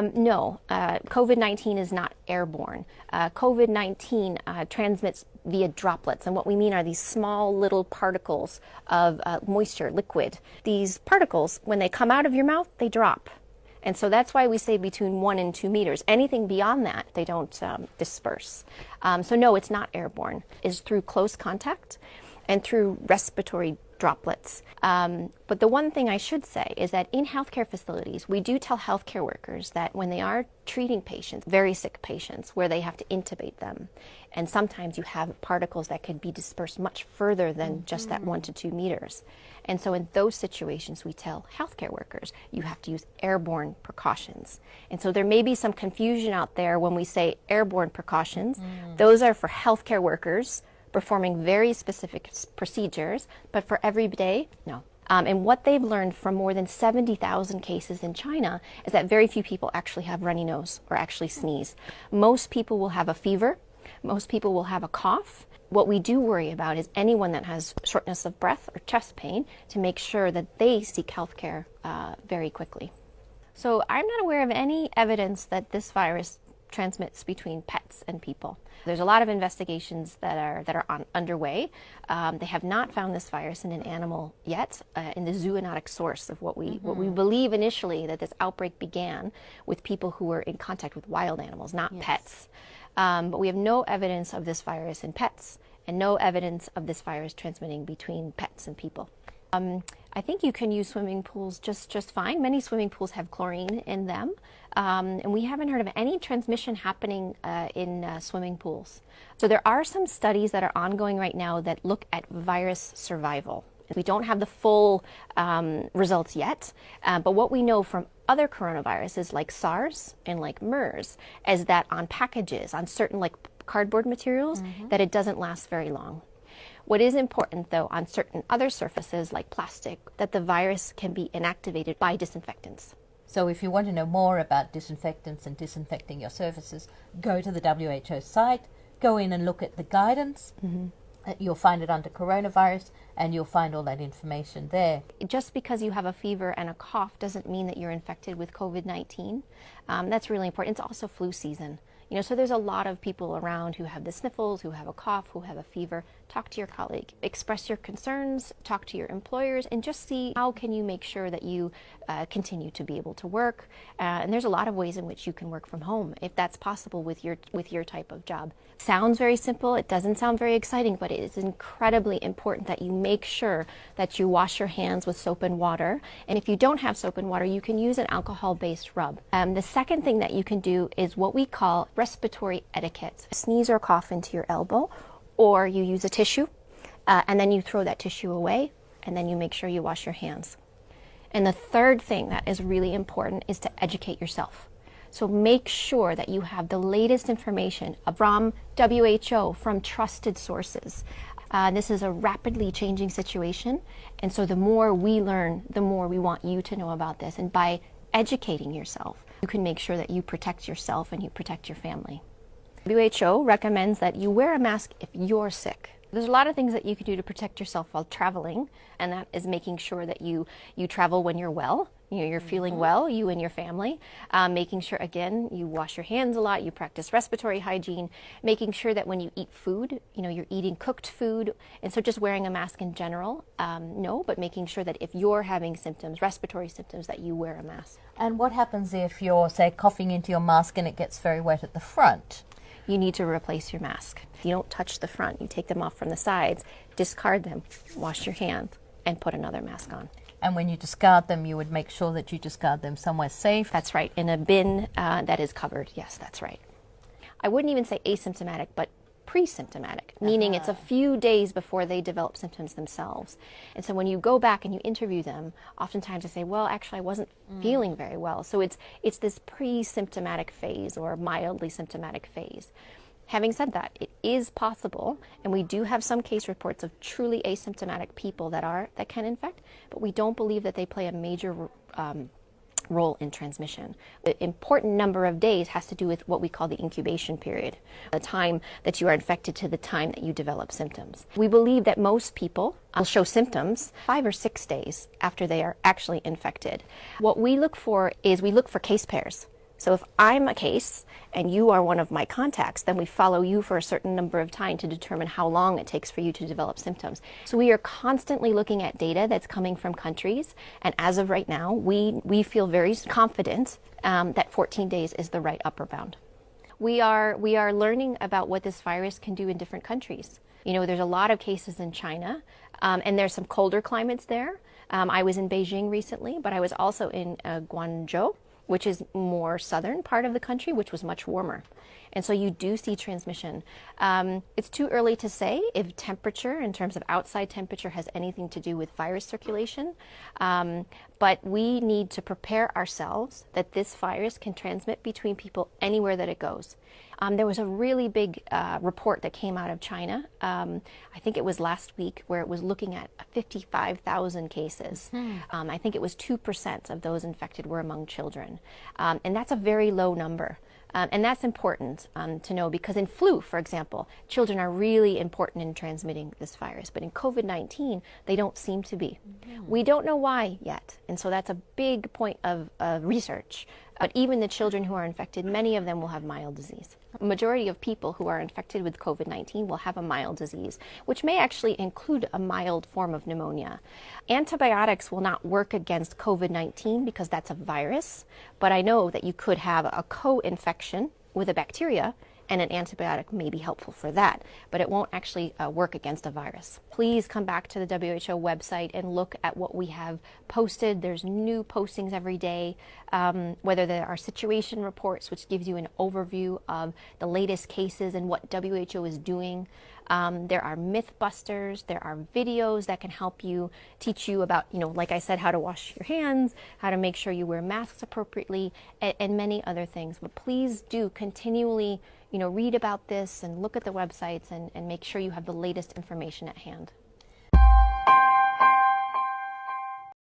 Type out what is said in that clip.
No, COVID-19 is not airborne. COVID-19 transmits via droplets, and what we mean are these small little particles of moisture, liquid. These particles, when they come out of your mouth, they drop. And so that's why we say between 1 and 2 meters. Anything beyond that, they don't disperse. So no, it's not airborne. It's through close contact and through respiratory droplets. But the one thing I should say is that in healthcare facilities, we do tell healthcare workers that when they are treating patients, very sick patients, where they have to intubate them, and sometimes you have particles that could be dispersed much further than just that 1 to 2 meters. And so in those situations, we tell healthcare workers, you have to use airborne precautions. And so there may be some confusion out there when we say airborne precautions. Those are for healthcare workers performing very specific procedures, but for every day, no. And what they've learned from more than 70,000 cases in China is that very few people actually have runny nose or actually sneeze. Most people will have a fever. Most people will have a cough. What we do worry about is anyone that has shortness of breath or chest pain to make sure that they seek health care very quickly. So I'm not aware of any evidence that this virus transmits between pets and people. There's a lot of investigations that are underway. They have not found this virus in an animal yet, in the zoonotic source of what we believe initially that this outbreak began with people who were in contact with wild animals, not pets. But we have no evidence of this virus in pets and no evidence of this virus transmitting between pets and people. I think you can use swimming pools just fine. Many swimming pools have chlorine in them, and we haven't heard of any transmission happening in swimming pools. So there are some studies that are ongoing right now that look at virus survival. We don't have the full results yet, but what we know from other coronaviruses like SARS and like MERS is that on packages, on certain like cardboard materials, that it doesn't last very long. What is important, though, on certain other surfaces like plastic, that the virus can be inactivated by disinfectants. So if you want to know more about disinfectants and disinfecting your surfaces, go to the WHO site, go in and look at the guidance. You'll find it under coronavirus, and you'll find all that information there. Just because you have a fever and a cough doesn't mean that you're infected with COVID-19. That's really important. It's also flu season. So there's a lot of people around who have the sniffles, who have a cough, who have a fever. Talk to your colleague, express your concerns, talk to your employers, and just see how can you make sure that you continue to be able to work. And there's a lot of ways in which you can work from home, if that's possible with your type of job. Sounds very simple. It doesn't sound very exciting, but it is incredibly important that you make sure that you wash your hands with soap and water. And if you don't have soap and water, you can use an alcohol-based rub. The second thing that you can do is what we call respiratory etiquette. Sneeze or cough into your elbow, or you use a tissue, and then you throw that tissue away, and then you make sure you wash your hands. And the third thing that is really important is to educate yourself. So make sure that you have the latest information from WHO, from trusted sources. This is a rapidly changing situation, and so the more we learn, the more we want you to know about this. And by educating yourself, you can make sure that you protect yourself and you protect your family. WHO recommends that you wear a mask if you're sick. There's a lot of things that you can do to protect yourself while traveling, and that is making sure that you travel when you're well. You're feeling well, you and your family. Making sure, again, you wash your hands a lot, you practice respiratory hygiene, making sure that when you eat food, you're eating cooked food. And so just wearing a mask in general, no, but making sure that if you're having symptoms, respiratory symptoms, that you wear a mask. And what happens if you're, say, coughing into your mask and it gets very wet at the front? You need to replace your mask. If you don't touch the front, you take them off from the sides, discard them, wash your hands, and put another mask on. And when you discard them, you would make sure that you discard them somewhere safe? That's right, in a bin that is covered. Yes, that's right. I wouldn't even say asymptomatic, but pre-symptomatic, meaning it's a few days before they develop symptoms themselves. And so when you go back and you interview them, oftentimes they say, well, actually, I wasn't feeling very well. So it's this pre-symptomatic phase or mildly symptomatic phase. Having said that, it is possible, and we do have some case reports of truly asymptomatic people that can infect, but we don't believe that they play a major role in transmission. The important number of days has to do with what we call the incubation period, the time that you are infected to the time that you develop symptoms. We believe that most people will show symptoms 5 or 6 days after they are actually infected. What we look for is we look for case pairs. So if I'm a case and you are one of my contacts, then we follow you for a certain number of time to determine how long it takes for you to develop symptoms. So we are constantly looking at data that's coming from countries, and as of right now, we feel very confident that 14 days is the right upper bound. We are learning about what this virus can do in different countries. You know, there's a lot of cases in China, and there's some colder climates there. I was in Beijing recently, but I was also in Guangzhou, which is more southern part of the country, which was much warmer. And so you do see transmission. It's too early to say if temperature, in terms of outside temperature, has anything to do with virus circulation. But we need to prepare ourselves that this virus can transmit between people anywhere that it goes. There was a really big report that came out of China, I think it was last week, where it was looking at 55,000 cases. I think it was 2% of those infected were among children. And that's a very low number. And that's important to know, because in flu, for example, children are really important in transmitting this virus. But in COVID-19, they don't seem to be. We don't know why yet. And so that's a big point of research. But even the children who are infected, many of them will have mild disease. A majority of people who are infected with COVID-19 will have a mild disease, which may actually include a mild form of pneumonia. Antibiotics will not work against COVID-19 because that's a virus, but I know that you could have a co-infection with a bacteria, and an antibiotic may be helpful for that, but it won't actually work against a virus. Please come back to the WHO website and look at what we have posted. There's new postings every day, whether there are situation reports, which gives you an overview of the latest cases and what WHO is doing. There are myth busters, there are videos that can help you, teach you about, like I said, how to wash your hands, how to make sure you wear masks appropriately, and many other things. But please do continually, read about this and look at the websites and make sure you have the latest information at hand.